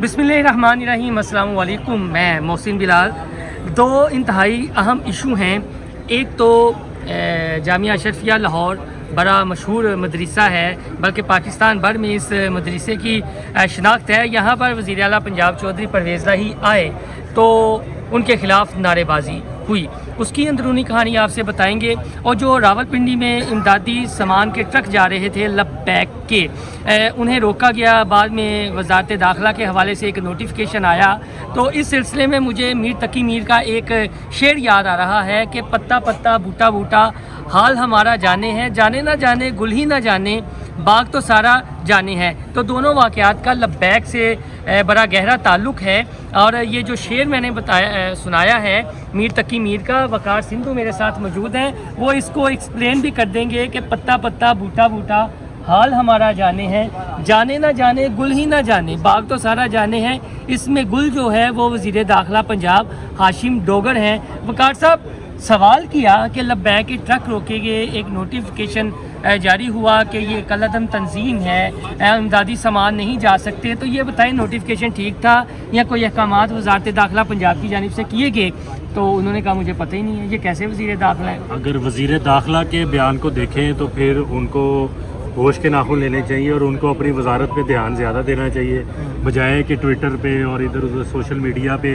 बिस्मिल्लाहिर्रहमानिर्रहीम। अस्सलाम वालेकुम। मैं मोहसिन बिलाल। दो इंतहाई अहम इशू हैं। एक तो जामिया अशरफिया लाहौर बड़ा मशहूर मदरसा है, बल्कि पाकिस्तान भर में इस मदरसे की शनाख्त है। यहाँ पर वज़ीर आला पंजाब चौधरी परवेज़ इलाही आए तो उनके ख़िलाफ़ नारेबाजी हुई। उसकी अंदरूनी कहानी आपसे बताएंगे। और जो रावलपिंडी में इमदादी सामान के ट्रक जा रहे थे लबैक के, उन्हें रोका गया। बाद में वजारत दाखिला के हवाले से एक नोटिफिकेशन आया। तो इस सिलसिले में मुझे मीर तकी मीर का एक शेर याद आ रहा है कि पत्ता पत्ता बूटा बूटा हाल हमारा जाने है, जाने ना जाने गुल ही ना जाने बाग तो सारा जाने है। तो दोनों वाक़यात का लबैक से बड़ा गहरा ताल्लुक़ है। और ये जो शेर मैंने सुनाया है मीर तकी मीर का, वकार सिंधु मेरे साथ मौजूद हैं, वो इसको एक्सप्लेन भी कर देंगे कि पत्ता पत्ता बूटा बूटा हाल हमारा जाने है, जाने ना जाने गुल ही ना जाने बाग तो सारा जाने है। इसमें गुल जो है वो वज़ीर दाखिला पंजाब हाशिम डोगर हैं। वकार साहब, सवाल किया कि लबैक के ट्रक रोके गए, एक नोटिफिकेशन जारी हुआ कि ये कलअदम तंजीम है, इमदादी सामान नहीं जा सकते। तो ये बताएं, नोटिफिकेशन ठीक था या कोई अहकामात वज़ारत दाखिला पंजाब की जानिब से किए गए? तो उन्होंने कहा मुझे पता ही नहीं है। ये कैसे वज़ीर दाखिला है? अगर वज़ीर दाखिला के बयान को देखें तो फिर उनको होश के नाखून लेने चाहिए और उनको अपनी वजारत पे ध्यान ज़्यादा देना चाहिए, बजाय कि ट्विटर पे और इधर उधर सोशल मीडिया पे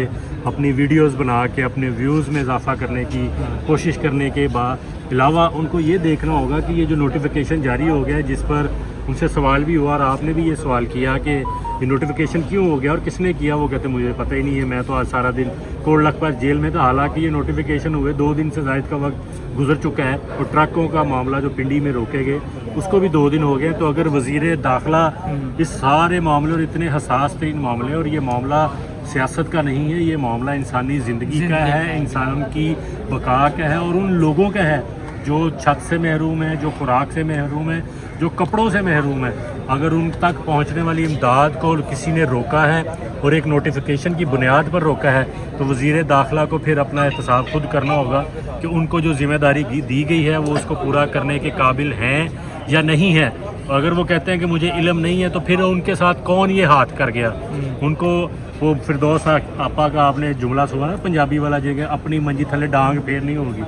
अपनी वीडियोस बना के अपने व्यूज़ में इजाफा करने की कोशिश करने के अलावा उनको ये देखना होगा कि ये जो नोटिफिकेशन जारी हो गया है, जिस पर उनसे सवाल भी हुआ और आपने भी ये सवाल किया कि ये नोटिफिकेशन क्यों हो गया और किसने किया, वो कहते मुझे पता ही नहीं है, मैं तो आज सारा दिन कोट लखपत जेल में था। हालांकि ये नोटिफिकेशन हुए 2 दिन से ज़ायद का वक्त गुजर चुका है और ट्रकों का मामला जो पिंडी में रोके गए उसको भी 2 दिन हो गए। तो अगर वज़ीर दाखिला इस सारे मामले और इतने हसास थे इन मामले, और ये मामला सियासत का नहीं है, ये मामला इंसानी ज़िंदगी का है, इंसान की बका का है और उन लोगों का है जो छत से महरूम है, जो खुराक से महरूम है, जो कपड़ों से महरूम है। अगर उन तक पहुंचने वाली इमदाद को किसी ने रोका है और एक नोटिफिकेशन की बुनियाद पर रोका है, तो वज़ीर दाखिला को फिर अपना एहतसाब खुद करना होगा कि उनको जो ज़िम्मेदारी दी गई है वो उसको पूरा करने के काबिल हैं या नहीं है। अगर वो कहते हैं कि मुझे इल्म नहीं है, तो फिर उनके साथ कौन ये हाथ कर गया? उनको वो फिरदौस आपा का आपने जुमला सुना ना पंजाबी वाला, जगह अपनी मंजी थले डांग फेरनी होगी।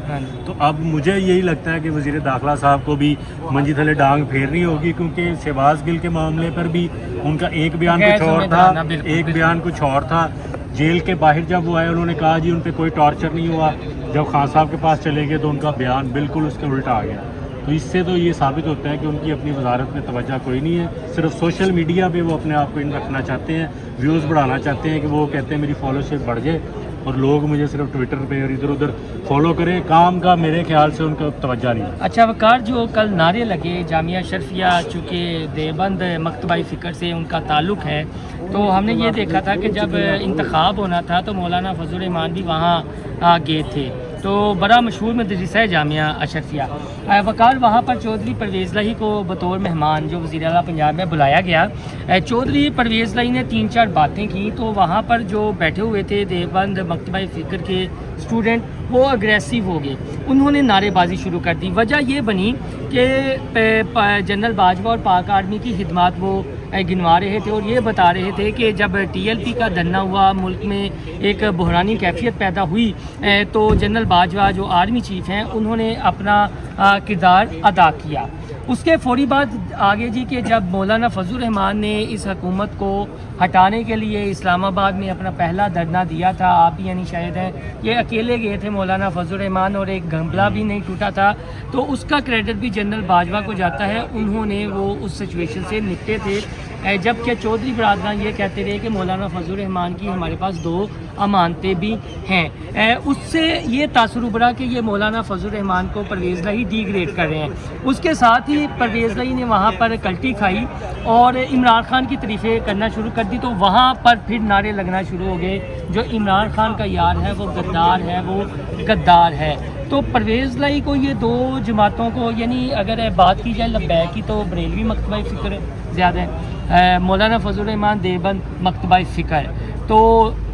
तो अब मुझे यही लगता है कि वज़ीर दाखिला साहब को भी मंजी थले डांग फेरनी होगी, क्योंकि शहबाज गिल के मामले पर भी उनका एक बयान कुछ और था, एक बयान कुछ और था। जेल के बाहर जब वो आए उन्होंने कहा जी उन पर कोई टॉर्चर नहीं हुआ, जब खान साहब के पास चले गए तो उनका बयान बिल्कुल उसके उल्टा आ गया। तो इससे तो ये साबित होता है कि उनकी अपनी वजारत में तवज्जो कोई नहीं है, सिर्फ सोशल मीडिया पे वो अपने आप को इन रखना चाहते हैं, व्यूज़ बढ़ाना चाहते हैं कि वो कहते हैं मेरी फॉलोशिप बढ़ जाए और लोग मुझे सिर्फ ट्विटर पे और इधर उधर फॉलो करें। काम का मेरे ख्याल से उनका तवज्जो नहीं है। अच्छा वकार, जो कल नारे लगे जामिया अशरफिया, चूँकि देवबंद मकतबा फ़िक्र से उनका ताल्लुक़ है, तो हमने ये देखा था कि जब इंतखाब होना था तो मौलाना फजल रहमान भी वहाँ गए थे। तो बड़ा मशहूर मदरसा है जामिया अशरफिया। वकार, वहाँ पर चौधरी परवेज़ इलाही को बतौर मेहमान जो वज़ीर आला पंजाब में बुलाया गया। चौधरी परवेज़ इलाही ने 3-4 बातें की। तो वहाँ पर जो बैठे हुए थे देवबंद मकतबा फ़िक्र के स्टूडेंट, वो अग्रेसिव हो गए, उन्होंने नारेबाजी शुरू कर दी। वजह ये बनी कि जनरल बाजवा और पाक आर्मी की खिदमात वो गिनवा रहे थे और ये बता रहे थे कि जब TLP का धरना हुआ, मुल्क में एक बहरानी कैफियत पैदा हुई, तो जनरल बाजवा जो आर्मी चीफ़ हैं उन्होंने अपना किरदार अदा किया। उसके फौरी बाद आगे जी कि जब मौलाना फजल रहमान ने इस हुकूमत को हटाने के लिए इस्लामाबाद में अपना पहला धरना दिया था, आप भी यानी शायद हैं, ये अकेले गए थे मौलाना फजल रहमान और एक गमला भी नहीं टूटा था, तो उसका क्रेडिट भी जनरल बाजवा को जाता है। उन्होंने वो उस सिचुएशन से निपटे थे। जबकि चौधरी बरादरान ये कहते रहे कि मौलाना फजल रहमान की हमारे पास 2 अमानतें भी हैं। उससे ये तासुर उभरा कि ये मौलाना फजल रहमान को परवेज़ इलाही डिग्रेड कर रहे हैं। उसके साथ ही परवेज़ इलाही ने वहाँ पर कल्टी खाई और इमरान खान की तारीफ़ें करना शुरू कर दी। तो वहाँ पर फिर नारे लगना शुरू हो गए, जो इमरान खान का यार है वो गद्दार है, वो गद्दार है। तो परवेज़ इलाही को ये 2 जमातों को, यानी अगर बात की जाए लबैक की, तो बरेलवी मकतबा फ़िक्र ज़्यादा है, मौलाना फजल रहमान देवबंद मकतबा फ़िक्र। तो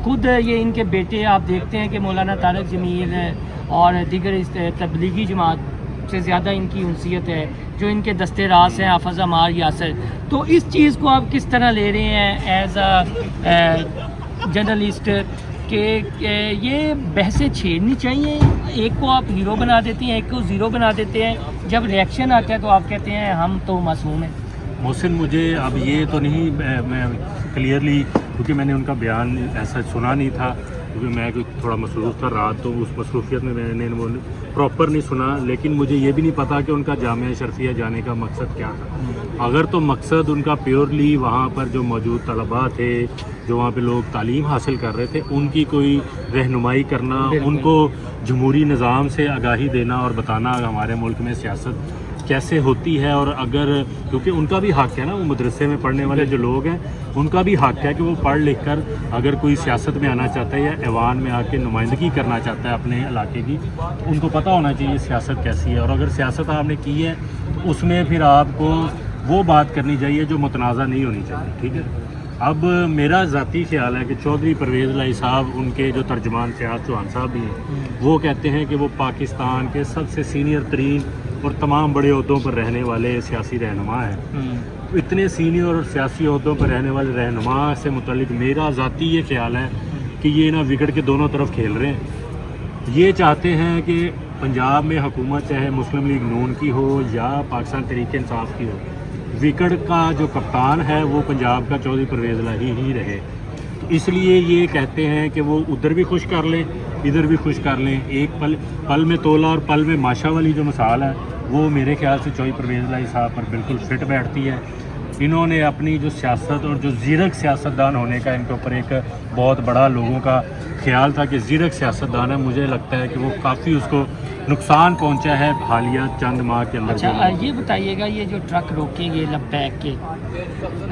खुद ये इनके बेटे आप देखते हैं कि मौलाना तारक जमील और दीगर तबलीगी जमात से ज़्यादा इनकी उनसियत है। جو ان کے دستے راز ہیں حافظ عمار یاسر. تو اس چیز کو آپ کس طرح لے رہے ہیں ایز اے جرنلسٹ کہ یہ بحثیں چھیڑنی چاہیے؟ ایک کو آپ ہیرو بنا دیتے ہیں، ایک کو زیرو بنا دیتے ہیں، جب ریئیکشن آتا ہے تو آپ کہتے ہیں ہم تو معصوم ہیں. محسن مجھے اب یہ تو نہیں میں کلیئرلی، کیونکہ میں نے ان کا بیان ایسا سنا نہیں تھا، کیونکہ میں تھوڑا مصروف تھا رات، تو اس مصروفیت میں نے وہ پراپر نہیں سنا. لیکن مجھے یہ بھی نہیں پتا کہ ان کا جامعہ اشرفیہ جانے کا مقصد کیا تھا. اگر تو مقصد ان کا پیورلی وہاں پر جو موجود طلباء تھے، جو وہاں پہ لوگ تعلیم حاصل کر رہے تھے، ان کی کوئی رہنمائی کرنا، ان کو جمہوری نظام سے آگاہی دینا اور بتانا ہمارے ملک میں سیاست کیسے ہوتی ہے، اور اگر کیونکہ ان کا بھی حق ہے نا، وہ مدرسے میں پڑھنے والے جو لوگ ہیں ان کا بھی حق ہے کہ وہ پڑھ لکھ کر اگر کوئی سیاست میں آنا چاہتا ہے یا ایوان میں آ کے نمائندگی کرنا چاہتا ہے اپنے علاقے کی، تو ان کو پتہ ہونا چاہیے سیاست کیسی ہے. اور اگر سیاست آپ نے کی ہے تو اس میں پھر آپ کو وہ بات کرنی چاہیے جو متنازع نہیں ہونی چاہیے. ٹھیک ہے. اب میرا ذاتی خیال ہے کہ چودھری پرویز الہی صاحب، ان کے جو ترجمان فیاض چوہان صاحب بھی ہیں، وہ کہتے ہیں کہ وہ پاکستان کے سب سے سینئر ترین اور تمام بڑے عہدوں پر رہنے والے سیاسی رہنما ہیں. اتنے سینئر اور سیاسی عہدوں پر رہنے والے رہنما سے متعلق میرا ذاتی یہ خیال ہے کہ یہ نا وکٹ کے دونوں طرف کھیل رہے ہیں. یہ چاہتے ہیں کہ پنجاب میں حکومت چاہے مسلم لیگ نون کی ہو یا پاکستان تحریک انصاف کی ہو، وکٹ کا جو کپتان ہے وہ پنجاب کا چودھری پرویز الہی ہی رہے. اس لیے یہ کہتے ہیں کہ وہ ادھر بھی خوش کر لیں ادھر بھی خوش کر لیں. ایک پل میں تولا اور پل میں ماشا والی جو مثال ہے وہ میرے خیال سے چودھری پرویز الہی صاحب پر بالکل فٹ بیٹھتی ہے. انہوں نے اپنی جو سیاست اور جو زیرک سیاستدان ہونے کا ان کے اوپر ایک بہت بڑا لوگوں کا خیال تھا کہ زیرک سیاستدان ہے، مجھے لگتا ہے کہ وہ کافی اس کو نقصان پہنچا ہے حالیہ چند ماہ کے اندر. اچھا یہ بتائیے گا، یہ جو ٹرک روکیں گے لبیک کے،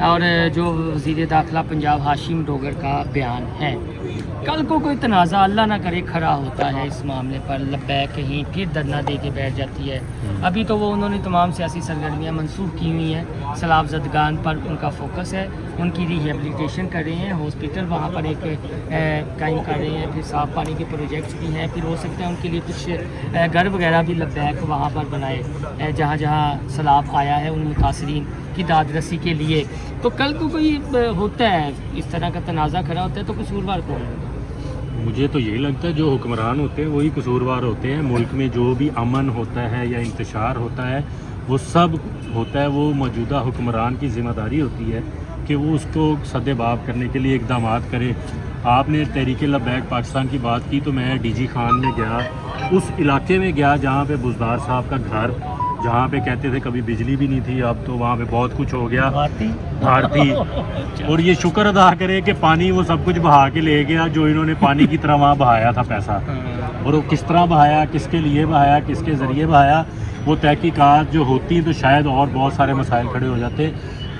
اور جو وزیر داخلہ پنجاب ہاشم ڈوگر کا بیان ہے، کل کو کوئی تنازع اللہ نہ کرے کھڑا ہوتا ہے اس معاملے پر، لبیک کہیں پھر دھرنا دے کے بیٹھ جاتی ہے. ابھی تو وہ انہوں نے تمام سیاسی سرگرمیاں منسوخ کی ہوئی ہیں، سیلاب زدگان پر ان کا فوکس ہے، ان کی ریہیبلیٹیشن کر رہے ہیں، ہاسپٹل وہاں پر ایک قائم کر رہے ہیں، پھر صاف پانی کے پروجیکٹس بھی ہیں، پھر ہو سکتا ہے ان کے لیے کچھ گھر وغیرہ بھی لبیک وہاں پر بنائے جہاں جہاں سیلاب آیا ہے ان متاثرین کی داد رسی کے لیے. تو کل کو کوئی ہوتا ہے اس طرح کا تنازع کھڑا ہوتا ہے تو قصوروار کون ہے؟ مجھے تو یہی لگتا ہے جو حکمران ہوتے ہیں وہی قصوروار ہوتے ہیں. ملک میں جو بھی امن ہوتا ہے یا انتشار ہوتا ہے وہ سب ہوتا ہے، وہ موجودہ حکمران کی ذمہ داری ہوتی ہے کہ وہ اس کو سد باب کرنے کے لیے اقدامات کرے. آپ نے تحریک لبیک پاکستان کی بات کی تو میں ڈی جی خان میں گیا، اس علاقے میں گیا جہاں پہ بزدار صاحب کا گھر، جہاں پہ کہتے تھے کبھی بجلی بھی نہیں تھی، اب تو وہاں پہ بہت کچھ ہو گیا، بھارتی. اور یہ شکر ادا کرے کہ پانی وہ سب کچھ بہا کے لے گیا جو انہوں نے پانی کی طرح وہاں بہایا تھا پیسہ. اور وہ کس طرح بہایا، کس کے لیے بہایا، کس کے ذریعے بہایا، وہ تحقیقات جو ہوتی تو شاید اور بہت سارے مسائل کھڑے ہو جاتے.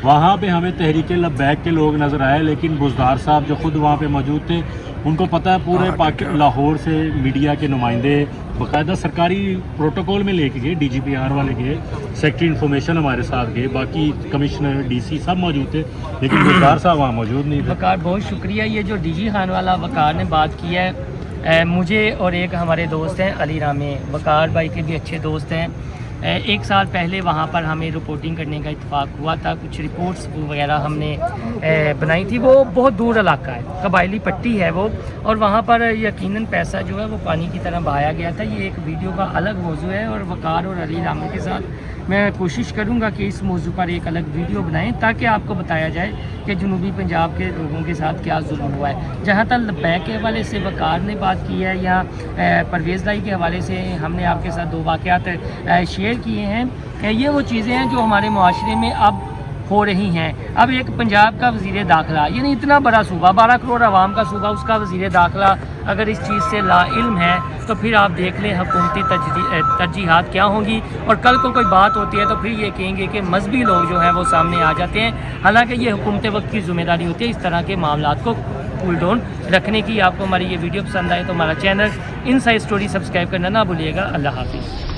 وہاں پہ ہمیں تحریک لبیک کے لوگ نظر آئے، لیکن بزدار صاحب جو خود وہاں پہ موجود تھے ان کو پتہ ہے پورے لاہور سے میڈیا کے نمائندے باقاعدہ سرکاری پروٹوکول میں لے کے گئے، ڈی جی پی آر والے گئے، سیکٹری انفارمیشن ہمارے ساتھ گئے، باقی کمشنر ڈی سی سب موجود تھے، لیکن بزدار صاحب وہاں موجود نہیں تھے. وقار بہت شکریہ. یہ جو ڈی جی خان والا وقار نے بات کی ہے، مجھے اور ایک ہمارے دوست ہیں علی رامے، وقار بھائی کے بھی اچھے دوست ہیں. 1 سال پہلے وہاں پر ہمیں رپورٹنگ کرنے کا اتفاق ہوا تھا، کچھ رپورٹس وغیرہ ہم نے بنائی تھی. وہ بہت دور علاقہ ہے، قبائلی پٹی ہے وہ، اور وہاں پر یقیناً پیسہ جو ہے وہ پانی کی طرح بہایا گیا تھا. یہ ایک ویڈیو کا الگ موضوع ہے، اور وقار اور علی رامے کے ساتھ میں کوشش کروں گا کہ اس موضوع پر ایک الگ ویڈیو بنائیں تاکہ آپ کو بتایا جائے کہ جنوبی پنجاب کے لوگوں کے ساتھ کیا ظلم ہوا ہے. جہاں تک لبیک کے حوالے سے وقار نے بات کی ہے یا پرویز لائی کے حوالے سے ہم نے آپ کے ساتھ 2 واقعات شیئر کیے ہیں، یہ وہ چیزیں ہیں جو ہمارے معاشرے میں اب ہو رہی ہیں. اب ایک پنجاب کا وزیر داخلہ، یعنی اتنا بڑا صوبہ، 12 کروڑ عوام کا صوبہ، اس کا وزیر داخلہ اگر اس چیز سے لا علم ہے تو پھر آپ دیکھ لیں حکومتی ترجیحات کیا ہوں گی. اور کل کو کوئی بات ہوتی ہے تو پھر یہ کہیں گے کہ مذہبی لوگ جو ہیں وہ سامنے آ جاتے ہیں، حالانکہ یہ حکومت وقت کی ذمہ داری ہوتی ہے اس طرح کے معاملات کو کول ڈاؤن رکھنے کی. آپ کو ہماری یہ ویڈیو پسند آئے تو ہمارا چینل انسائیڈ اسٹوری سبسکرائب کرنا نہ بھولیے گا. اللہ حافظ.